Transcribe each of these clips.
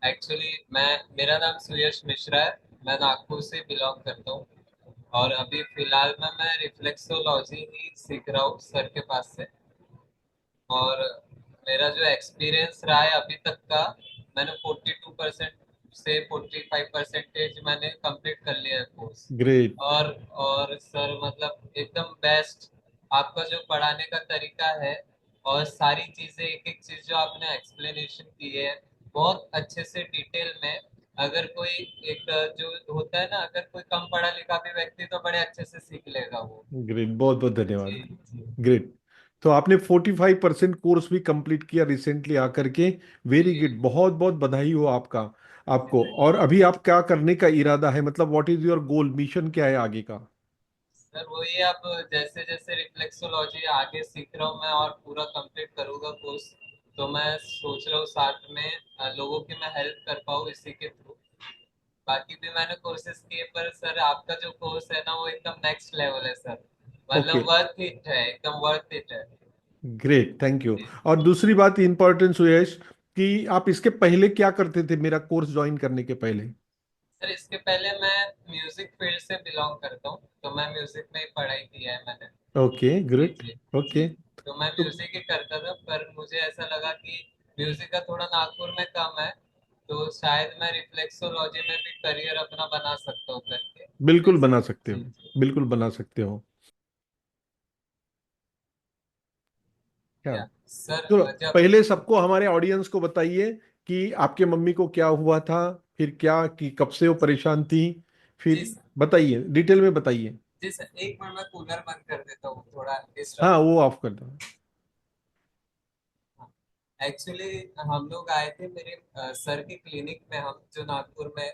Actually मैं मेरा नाम सुयश मिश्रा है। मैं नागपुर से बिलोंग करता हूँ। और अभी फिलहाल में मैं रिफ्लेक्सोलॉजी ही सीख रहा हूँ सर के पास से। और मेरा जो एक्सपीरियंस रहा है अभी तक का, मैंने 42% से 45% मैंने कंप्लीट कर लिया है कोर्स। ग्रेट। और और सर मतलब एकदम बेस्ट। आपका जो पढ़ाने का तरीका है और सारी चीजें, एक एक चीज जो आपने एक्सप्लेनेशन की है बहुत अच्छे से डिटेल में। अगर कोई एक जो होता है ना, अगर कोई कम पढ़ा लिखा भी व्यक्ति तो बड़े अच्छे से सीख लेगा वो। ग्रेट, बहुत बहुत जी धन्यवाद। जी। ग्रेट। तो आपने 45% कोर्स भी कंप्लीट किया रिसेंटली आकर के। वेरी जी गुड, बहुत बहुत बधाई हो आपका। जी आपको, धन्यवाद। और अभी आप क्या करने का इरादा है, मतलब what is your goal, mission क्या है आगे का? सर वही, अब जैसे जैसे रिफ्लेक्सोलॉजी आगे सीख रहा हूँ मैं और पूरा कंप्लीट करूंगा कोर्स। तो मैं सोच रहा हूँ साथ में लोगों की मैं हेल्प कर पाऊँ इसी के थ्रू। बाकी भी मैंने कोर्सेज किए, पर सर आपका जो कोर्स है ना वो एकदम नेक्स्ट लेवल है सर। ओके। मतलब वर्थ इट है, एकदम वर्थ इट है। Great, thank you. जी। और दूसरी बात इम्पोर्टेंट सुयश, कि आप इसके पहले क्या करते थे, मेरा कोर्स ज्वाइन करने के पहले? सर इसके पहले मैं म्यूजिक फील्ड से बिलोंग करता हूँ, तो मैं म्यूजिक में ही पढ़ाई किया है मैंने। ओके, जी ग्रेट। जी जी। ओके। तो मैं तो म्यूजिक ही करता था, पर मुझे ऐसा लगा कि म्यूजिक का थोड़ा नागपुर में कम है, तो शायद मैं रिफ्लेक्सोलॉजी में भी करियर अपना बना सकता हूँ करके। बिल्कुल जैसे बना सकते जी हो, जी। बिल्कुल बना सकते हो। क्या? या सर तो जब पहले सबको, हमारे ऑडियंस को बताइए कि आपके मम्मी को क्या हुआ था, फिर क्या, कि कब से वो परेशान थी, जी फिर सर। बताइए, डिटेल में बताइए। जी सर, एक मिनट मैं कूलर बंद कर देता हूँ, थोड़ा हाँ, डिस्टर्ब हो वो रहा ऑफ कर दो। है। एक्चुअली हम लोग आए थे मेरे सर की क्लिनिक में, हम जो नागपुर में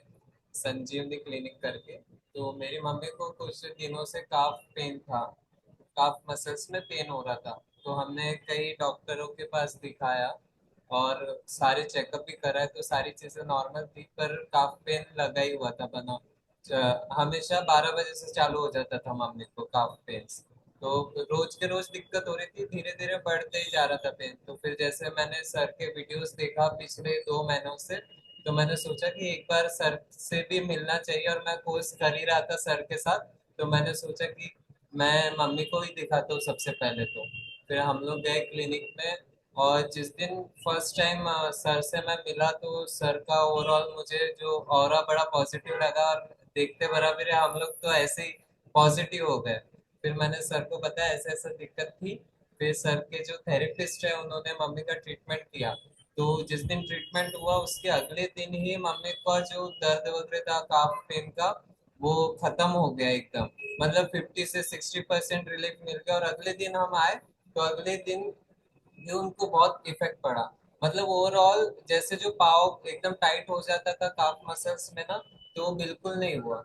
संजीवनी क्लिनिक करके। तो मेरी मम्मी को कुछ दिनों से काफ पेन था, काफ मसल्स में पेन हो रहा था। तो हमने कई डॉक्टरों के पास दिखाया और सारे चेकअप भी कराए, तो सारी चीजें नॉर्मल थी, पर काफ पेन लगा ही हुआ था बना। हमेशा 12 बजे से चालू हो जाता था मम्मी को काफ पेन। तो रोज के रोज दिक्कत हो रही थी, धीरे धीरे बढ़ते ही जा रहा था पेन। तो फिर जैसे मैंने सर के वीडियोस देखा पिछले 2 महीनों से, तो मैंने सोचा कि एक बार सर से भी मिलना चाहिए, और मैं कोर्स कर ही रहा था सर के साथ। तो मैंने सोचा कि मैं मम्मी को ही दिखाता हूँ सबसे पहले। तो फिर हम लोग गए क्लिनिक में, और जिस दिन फर्स्ट टाइम सर से मैं मिला, तो सर का ओवरऑल मुझे जो ऑरा बड़ा पॉजिटिव लगा, और देखते बराबर हम लोग तो ऐसे ही पॉजिटिव हो गए। फिर मैंने सर को बताया ऐसे ऐसा दिक्कत थी। फिर सर के जो थेरेपिस्ट है उन्होंने मम्मी का ट्रीटमेंट किया। तो जिस दिन ट्रीटमेंट हुआ उसके अगले दिन ही मम्मी का जो दर्द वगैरह था काफ पेन का, वो खत्म हो गया एकदम। मतलब 50 से 60% रिलीफ मिल गया, और अगले दिन हम आए तो अगले दिन भी उनको बहुत इफेक्ट पड़ा। मतलब ओवरऑल जैसे जो पाव एकदम टाइट हो जाता था काफ मसल्स में ना, तो वो बिल्कुल नहीं हुआ।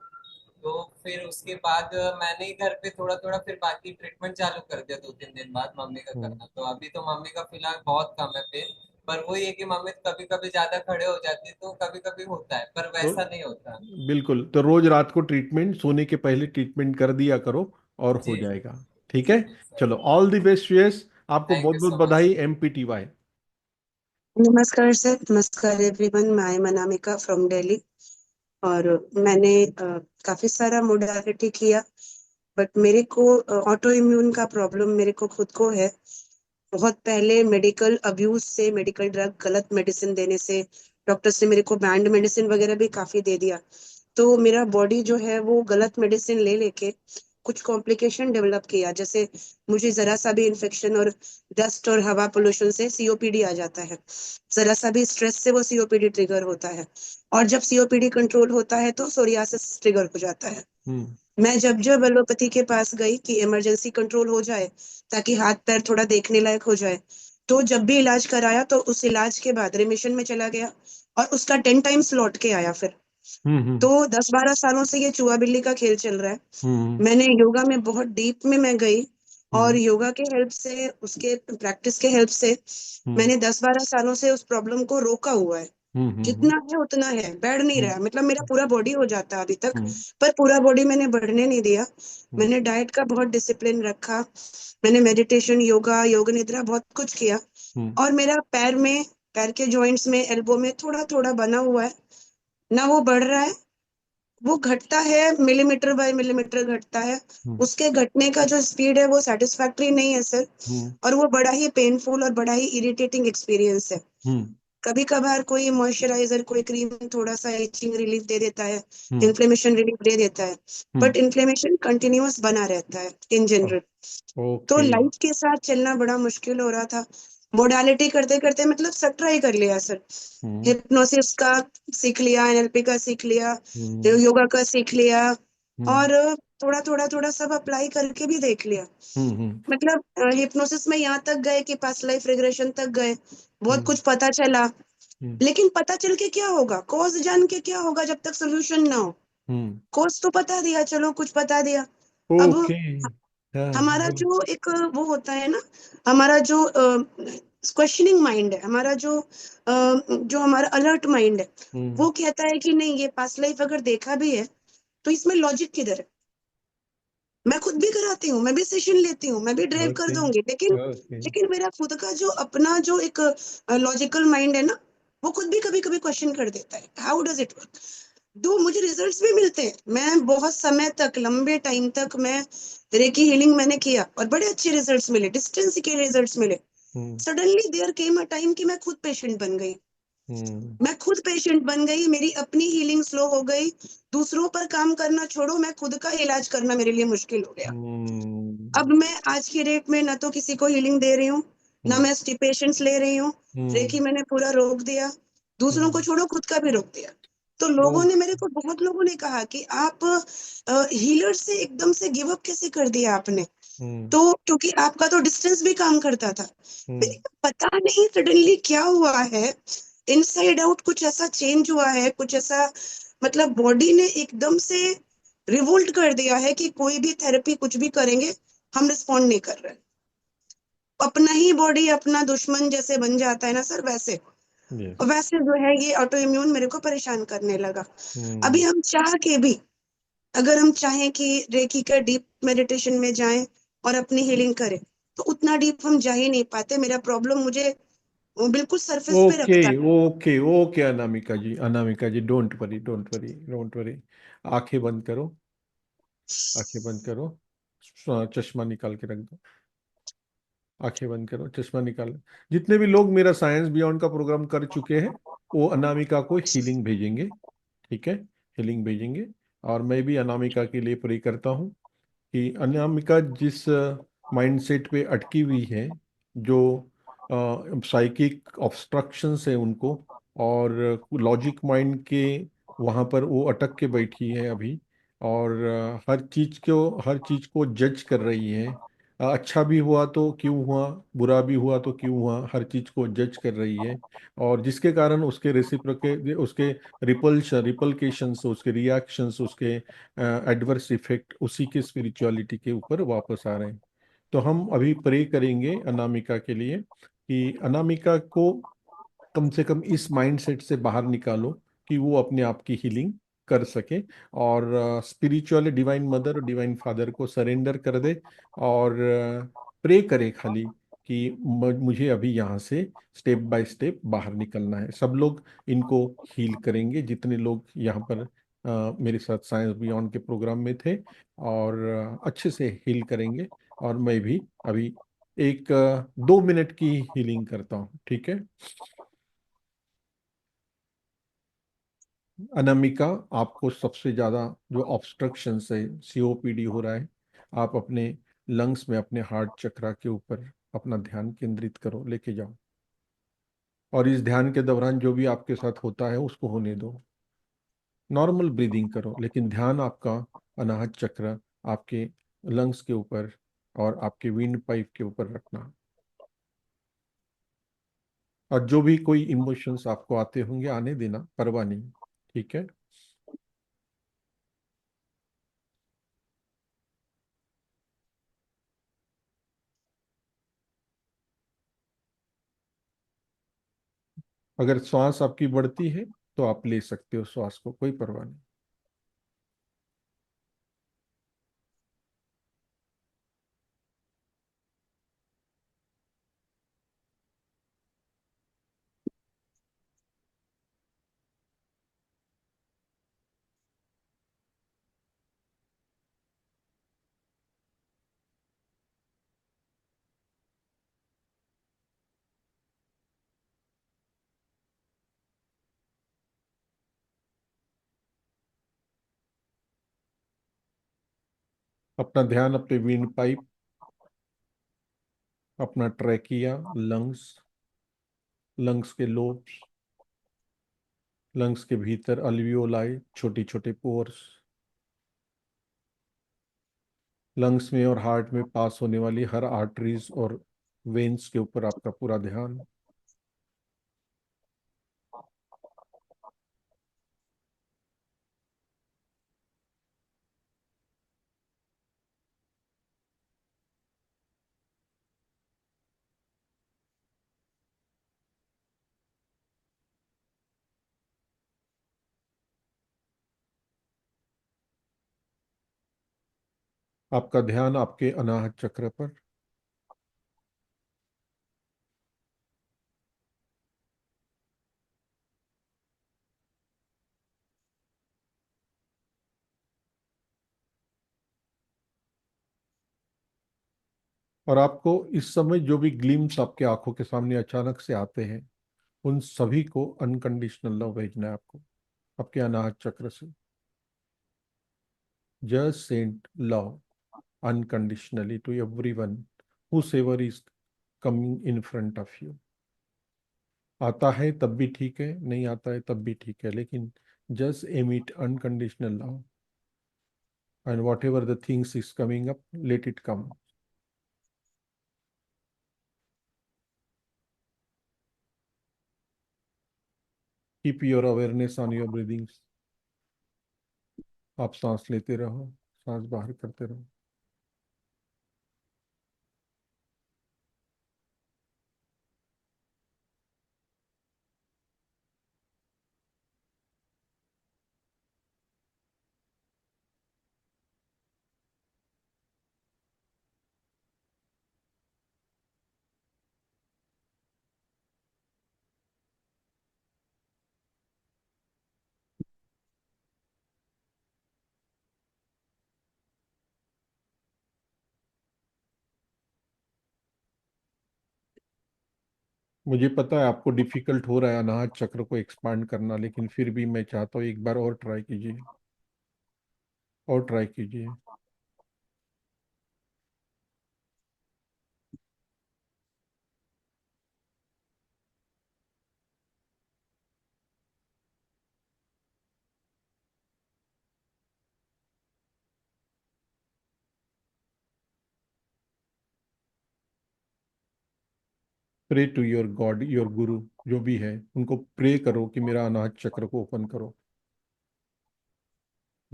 तो फिर उसके बाद मैंने ही घर पे थोड़ा थोड़ा फिर बाकी ट्रीटमेंट चालू कर दिया 2-3 दिन बाद मम्मी का हम्म। करना। तो अभी तो मम्मी का फिलहाल बहुत कम है पेन। पर वही है कि मम्मी कभी कभी ज्यादा खड़े हो जाती है, तो कभी कभी होता है, पर तो वैसा नहीं होता। बिल्कुल, तो रोज रात को ट्रीटमेंट, सोने के पहले ट्रीटमेंट कर दिया करो, और हो जी जी जाएगा। ठीक जी है। जी सर। चलो, ऑल द बेस्ट यस। आपको थैंक बहुत यू बहुत सो मच। बधाई, MPTY। नमस्कार सर, नमस्कार एवरीवन। मैं एम अनामिका फ्रॉम दिल्ली। और मैंने काफी सारा मोडालिटी किया, बट मेरे को ऑटो इम्यून का प्रॉब्लम मेरे को खुद को है। बहुत पहले मेडिकल अब्यूज से, मेडिकल ड्रग गलत मेडिसिन देने से, डॉक्टर्स ने मेरे को बैंड मेडिसिन वगैरह भी काफी दे दिया। तो मेरा बॉडी जो है वो गलत मेडिसिन ले लेके कुछ कॉम्प्लिकेशन डेवलप किया। जैसे मुझे जरा सा भी इन्फेक्शन और डस्ट और हवा पोल्यूशन से सीओपीडी आ जाता है। जरा सा भी स्ट्रेस से वो सीओपीडी ट्रिगर होता है। और जब सीओपीडी कंट्रोल होता है तो सोरियासिस ट्रिगर हो जाता है। हम्म। मैं जब जब एलोपैथी के पास गई कि इमरजेंसी कंट्रोल हो जाए, ताकि हाथ पैर थोड़ा देखने लायक हो जाए, तो जब भी इलाज कराया तो उस इलाज के बाद रिमिशन में चला गया, और उसका 10 टाइम्स लौट के आया फिर। हम्म। तो 10-12 सालों से ये चूहा बिल्ली का खेल चल रहा है। हम्म। मैंने योगा में बहुत डीप में मैं गई, और हम्म। योगा के हेल्प से, उसके प्रैक्टिस के हेल्प से हम्म। मैंने 10-12 सालों से उस प्रॉब्लम को रोका हुआ है। हम्म। हम्म। जितना है उतना है, बढ़ नहीं हम्म। रहा है। मतलब मेरा पूरा बॉडी हो जाता है अभी तक, हम्म। पर पूरा बॉडी मैंने बढ़ने नहीं दिया। हम्म। मैंने डाइट का बहुत डिसिप्लिन रखा। मैंने मेडिटेशन, योगा, योग निद्रा बहुत कुछ किया। हम्म। और मेरा पैर में पैर के जॉइंट्स में, एल्बो में थोड़ा थोड़ा बना हुआ है, ना वो बढ़ रहा है, वो घटता है, मिलीमीटर बाय मिलीमीटर घटता है। हम्म उसके घटने का जो स्पीड है वो सेटिस्फैक्टरी नहीं है सर। हम्म और वो बड़ा ही पेनफुल और बड़ा ही इरिटेटिंग एक्सपीरियंस है। हम्म कभी कभार कोई मॉइस्चराइजर, कोई क्रीम थोड़ा सा इचिंग रिलीफ दे देता है, हम्म इन्फ्लेमेशन रिलीफ दे देता है, हम्म बट इन्फ्लेमेशन कंटिन्यूअस बना रहता है इन जनरल। तो ओके। लाइफ के साथ चलना बड़ा मुश्किल हो रहा था। मोडालिटी करते करते मतलब सब ट्राई कर लिया सर। हम्म हिप्नोसिस का सीख लिया, एनएलपी का सीख लिया, हम्म योगा का सीख लिया, हम्म और थोड़ा थोड़ा थोड़ा सब अप्लाई करके भी देख लिया। हम्म मतलब हिप्नोसिस में यहाँ तक गए कि पास्ट लाइफ रिग्रेशन तक गए, बहुत हम्म कुछ पता चला। हम्म लेकिन पता चल के क्या होगा, कॉज जान के क्या होगा जब तक सोल्यूशन ना हो। हम्म कॉज तो बता दिया, चलो कुछ बता दिया। अब ओके। हाँ हमारा बोलो। जो एक वो होता है ना, हमारा जो क्वेश्चनिंग माइंड है, हमारा जो हमारा अलर्ट माइंड है, हम्म वो कहता है कि नहीं, ये पास्ट लाइफ अगर देखा भी है तो इसमें लॉजिक किधर है। मैं खुद भी कराती हूँ, मैं भी सेशन लेती हूँ, मैं भी ड्राइव कर ओके दूंगी, लेकिन ओके। लेकिन मेरा खुद का जो अपना जो एक लॉजिकल माइंड है ना, वो खुद भी कभी कभी क्वेश्चन कर देता है, हाउ डज इट वर्क। दो मुझे रिजल्ट्स भी मिलते हैं, मैं बहुत समय तक, लंबे टाइम तक मैं रेकी हीलिंग मैंने किया और बड़े अच्छे रिजल्ट्स मिले, डिस्टेंस के रिजल्ट्स मिले। Hmm suddenly there came a time कि मैं खुद पेशेंट बन गई। हम्म मैं खुद पेशेंट बन गई, मेरी अपनी हीलिंग स्लो हो गई। दूसरों पर काम करना छोड़ो, मैं खुद का इलाज करना मेरे लिए मुश्किल हो गया। अब हम्म मैं आज की डेट में ना तो किसी को हीलिंग दे रही हूँ, ना हम्म मैं पेशेंट्स ले रही हूँ। रेकी हम्म मैंने पूरा रोक दिया, दूसरों को हम्म छोड़ो, खुद का भी रोक दिया। तो लोगों ने, मेरे ओके। को बहुत लोगों ने कहा कि आप हीलर से एकदम से गिव अप कैसे कर दिया आपने। हम्म तो क्योंकि आपका तो डिस्टेंस भी काम करता था। हम्म मैंने कहा, पता नहीं सडनली क्या हुआ है, इनसाइड आउट कुछ ऐसा चेंज हुआ है, कुछ ऐसा, मतलब बॉडी ने एकदम से रिवोल्ट कर दिया है कि कोई भी थेरेपी कुछ भी करेंगे, हम रिस्पॉन्ड नहीं कर रहे। अपना ही बॉडी अपना दुश्मन जैसे बन जाता है ना सर, वैसे। यस। और वैसे जो है ये ऑटो इम्यून मेरे को परेशान करने लगा। अभी हम्म हम चाह के भी, अगर हम चाहें कि रेकी का डीप मेडिटेशन में जाएं और अपनी हीलिंग करें, तो उतना डीप हम जा ही नहीं पाते। मेरा प्रॉब्लम मुझे वो बिल्कुल सरफेस पे ओके रखता है। Okay okay. Anamika ji, Anamika ji, don't worry don't worry don't worry. आंखें बंद करो, आंखें बंद करो। चश्मा निकाल के रख दो। आंखें बंद करो, चश्मा निकालो। जितने भी लोग मेरा साइंस बियॉन्ड का प्रोग्राम कर चुके हैं, वो अनामिका को हीलिंग भेजेंगे। ठीक है, हीलिंग भेजेंगे। और मैं भी अनामिका के लिए प्रे करता हूँ कि अनामिका जिस माइंडसेट पे अटकी हुई है, जो साइकिक ऑब्स्ट्रक्शंस है उनको, और लॉजिक माइंड के वहाँ पर वो अटक के बैठी है अभी, और हर चीज को जज कर रही है। अच्छा भी हुआ तो क्यों हुआ, बुरा भी हुआ तो क्यों हुआ, हर चीज को जज कर रही है। और जिसके कारण उसके रेसिप्रोके उसके रिपल्केशंस, उसके रिएक्शंस, उसके एडवर्स इफेक्ट उसी के स्पिरिचुअलिटी के ऊपर वापस आ रहे हैं। तो हम अभी प्रे करेंगे अनामिका के लिए कि अनामिका को कम से कम इस माइंडसेट से बाहर निकालो कि वो अपने आप की हीलिंग कर सके, और स्पिरिचुअल डिवाइन मदर और डिवाइन फादर को सरेंडर कर दे, और प्रे करे खाली कि मुझे अभी यहाँ से स्टेप बाय स्टेप बाहर निकलना है। सब लोग इनको हील करेंगे, जितने लोग यहाँ पर मेरे साथ साइंस बियॉन्ड के प्रोग्राम में थे, और अच्छे से हील करेंगे। और मैं भी अभी एक 2 मिनट की हीलिंग करता हूँ, ठीक है। अनामिका, आपको सबसे ज़्यादा जो ऑब्स्ट्रक्शन है, सीओपीडी हो रहा है, आप अपने लंग्स में, अपने हार्ट चक्रा के ऊपर अपना ध्यान केंद्रित करो, लेके जाओ। और इस ध्यान के दौरान जो भी आपके साथ होता है उसको होने दो। नॉर्मल ब्रीदिंग करो, लेकिन ध्यान आपका अनाहत चक्र, आपके लंग्स के ऊपर और आपके विंड पाइप के ऊपर रखना। और जो भी कोई इमोशंस आपको आते होंगे, आने देना, परवाह नहीं। ठीक है। अगर श्वास आपकी बढ़ती है तो आप ले सकते हो श्वास को, कोई परवाह नहीं। अपना ध्यान अपने विंड पाइप, अपना ट्रैकिया, लंग्स, लंग्स के लोब्स, लंग्स के भीतर अल्वियोलाई, छोटी छोटे पोर्स, लंग्स में और हार्ट में पास होने वाली हर आर्टरीज और वेन्स के ऊपर आपका पूरा ध्यान। आपका ध्यान आपके अनाहत चक्र पर। और आपको इस समय जो भी ग्लिम्स आपके आंखों के सामने अचानक से आते हैं, उन सभी को अनकंडीशनल लव भेजना है आपको आपके अनाहत चक्र से। Just send love unconditionally to everyone whosoever is coming in front of you। आता है तब भी ठीक है, नहीं आता है तब भी ठीक है, लेकिन just emit unconditional love, and whatever the things is coming up, let it come। keep your awareness on your breathings। आप सांस लेते रहो, सांस बाहर करते रहो। मुझे पता है आपको डिफिकल्ट हो रहा है अनाहत चक्र को एक्सपांड करना, लेकिन फिर भी मैं चाहता हूँ एक बार और ट्राई कीजिए, और ट्राई कीजिए। Pray to your god, your guru जो भी है, उनको प्रे करो कि मेरा अनाहत चक्र को ओपन करो।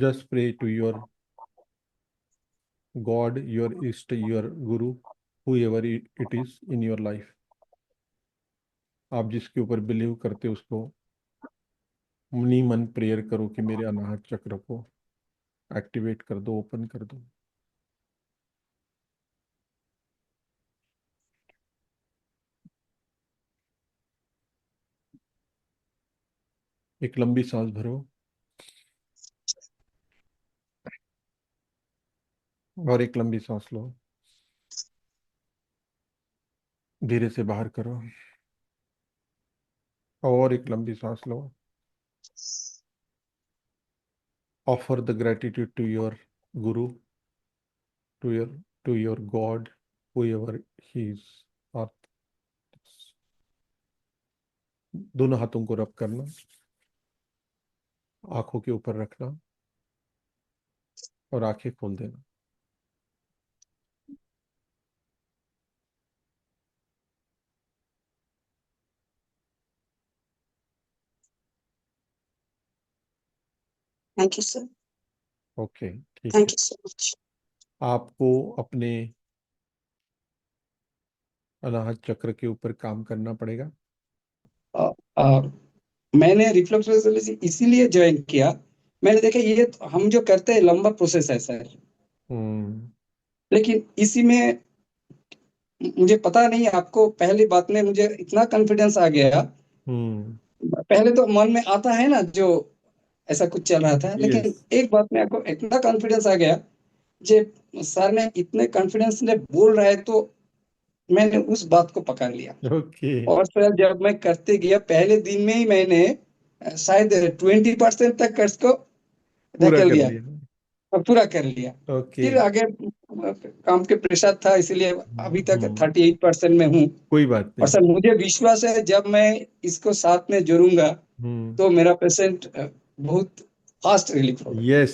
Just pray to your god, your इष्ट, your guru, whoever it is in your life। आप जिसके ऊपर बिलीव करते हो उसको मनी मन प्रेयर करो कि मेरे अनाहत चक्र को एक्टिवेट कर दो, ओपन कर दो। एक लंबी सांस भरो और एक लंबी सांस लो, धीरे से बाहर करो और एक लंबी सांस लो। Offer the gratitude to your guru, to your god, whoever he is। और दोनों हाथों को रब करना, आंखों के ऊपर रखना और आंखें खोल देना। Thank you sir. ओके, ठीक थैंक है। You so much. आपको अपने अनाहत चक्र के ऊपर काम करना पड़ेगा। अ, अ, मैंने रिफ्लेक्सोलॉजी इसीलिए ज्वाइन किया। मैंने देखा ये तो हम जो करते हैं लंबा प्रोसेस है सर, हम्म लेकिन इसी में मुझे पता नहीं, आपको पहली बात में मुझे इतना कॉन्फिडेंस आ गया। हम्म पहले तो मन में आता है ना जो ऐसा कुछ चल रहा था, लेकिन यस, एक बात में आपको इतना कॉन्फिडेंस आ गया, जे सर ने इतने कॉन्फिडेंस से बोल रहा है तो मैंने उस बात को पकड़ लिया। ओके, और सर जब मैं करते गया पहले दिन में ही मैंने शायद 20% तक कर्ज को पूरा धकेल कर दिया। लिया। और पूरा कर लिया। ओके। फिर आगे काम के प्रेशर था, इसीलिए अभी तक 38% में हूँ। कोई बात और नहीं। सर मुझे विश्वास है जब मैं इसको साथ में जोड़ूंगा हम्म। तो मेरा पेशेंट बहुत फास्ट रिलीफ होगा। यस